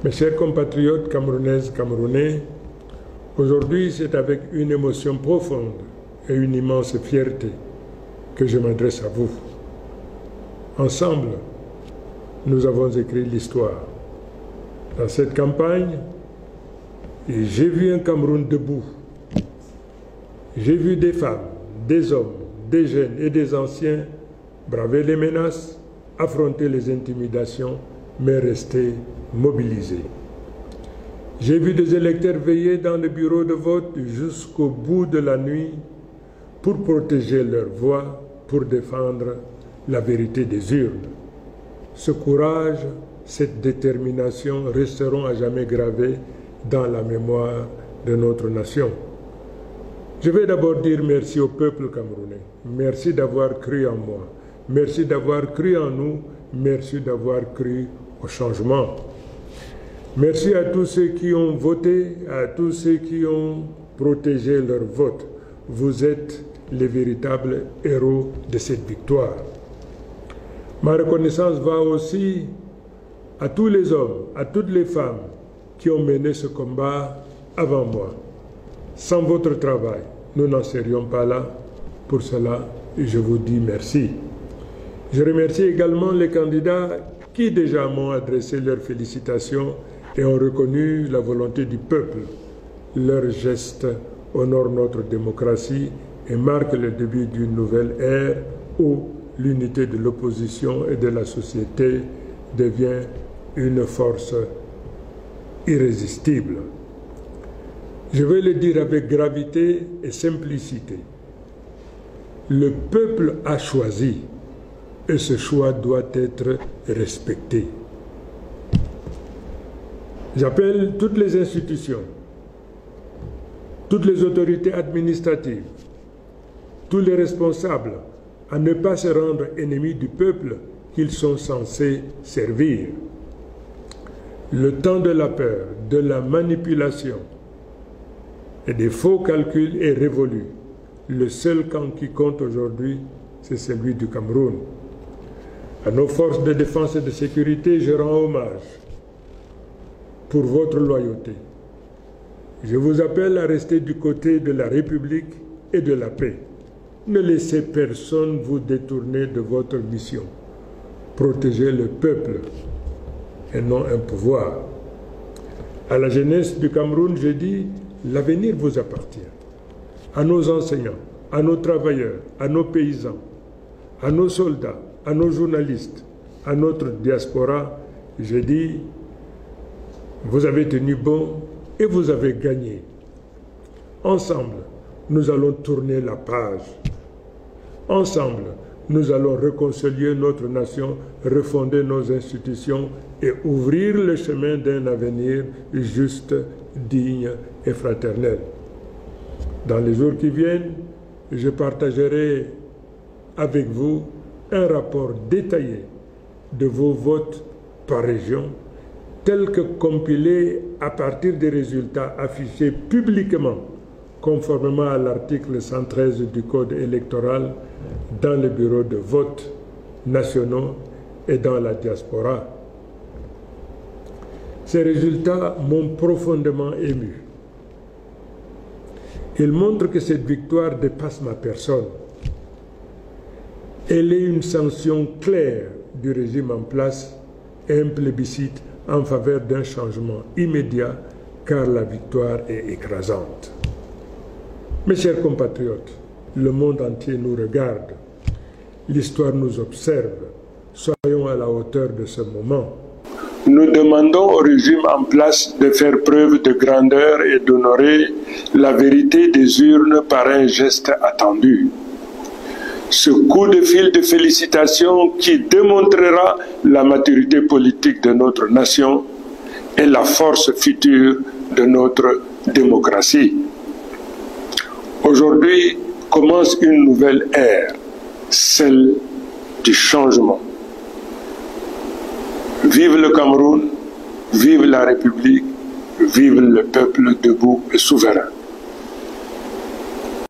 Mes chers compatriotes camerounaises, camerounais, aujourd'hui c'est avec une émotion profonde et une immense fierté que je m'adresse à vous. Ensemble, nous avons écrit l'histoire. Dans cette campagne, j'ai vu un Cameroun debout. J'ai vu des femmes, des hommes, des jeunes et des anciens braver les menaces, affronter les intimidations, mais rester mobilisés. J'ai vu des électeurs veiller dans le bureau de vote jusqu'au bout de la nuit pour protéger leur voix, pour défendre la vérité des urnes. Ce courage, cette détermination resteront à jamais gravés dans la mémoire de notre nation. Je vais d'abord dire merci au peuple camerounais. Merci d'avoir cru en moi. Merci d'avoir cru en nous. Merci d'avoir cru au changement. Merci à tous ceux qui ont voté, à tous ceux qui ont protégé leur vote. Vous êtes les véritables héros de cette victoire. Ma reconnaissance va aussi à tous les hommes, à toutes les femmes qui ont mené ce combat avant moi. Sans votre travail, nous n'en serions pas là. Pour cela, je vous dis merci. Je remercie également les candidats qui déjà m'ont adressé leurs félicitations et ont reconnu la volonté du peuple. Leurs gestes honorent notre démocratie et marquent le début d'une nouvelle ère où l'unité de l'opposition et de la société devient une force irrésistible. Je vais le dire avec gravité et simplicité. Le peuple a choisi et ce choix doit être respecté. J'appelle toutes les institutions, toutes les autorités administratives, tous les responsables à ne pas se rendre ennemis du peuple qu'ils sont censés servir. Le temps de la peur, de la manipulation et des faux calculs est révolu. Le seul camp qui compte aujourd'hui, c'est celui du Cameroun. À nos forces de défense et de sécurité, je rends hommage pour votre loyauté. Je vous appelle à rester du côté de la République et de la paix. Ne laissez personne vous détourner de votre mission. Protégez le peuple et non un pouvoir. À la jeunesse du Cameroun, je dis, l'avenir vous appartient. À nos enseignants, à nos travailleurs, à nos paysans, à nos soldats, à nos journalistes, à notre diaspora, je dis, vous avez tenu bon et vous avez gagné. Ensemble, nous allons tourner la page. Ensemble, nous allons réconcilier notre nation, refonder nos institutions et ouvrir le chemin d'un avenir juste, digne et fraternel. Dans les jours qui viennent, je partagerai avec vous un rapport détaillé de vos votes par région, tel que compilé à partir des résultats affichés publiquement, conformément à l'article 113 du Code électoral, dans les bureaux de vote nationaux et dans la diaspora. Ces résultats m'ont profondément ému. Ils montrent que cette victoire dépasse ma personne. Elle est une sanction claire du régime en place et un plébiscite en faveur d'un changement immédiat, car la victoire est écrasante. Mes chers compatriotes, le monde entier nous regarde. L'histoire nous observe. Soyons à la hauteur de ce moment. Nous demandons au régime en place de faire preuve de grandeur et d'honorer la vérité des urnes par un geste attendu. Ce coup de fil de félicitations qui démontrera la maturité politique de notre nation et la force future de notre démocratie. Aujourd'hui commence une nouvelle ère, celle du changement. Vive le Cameroun, vive la République, vive le peuple debout et souverain.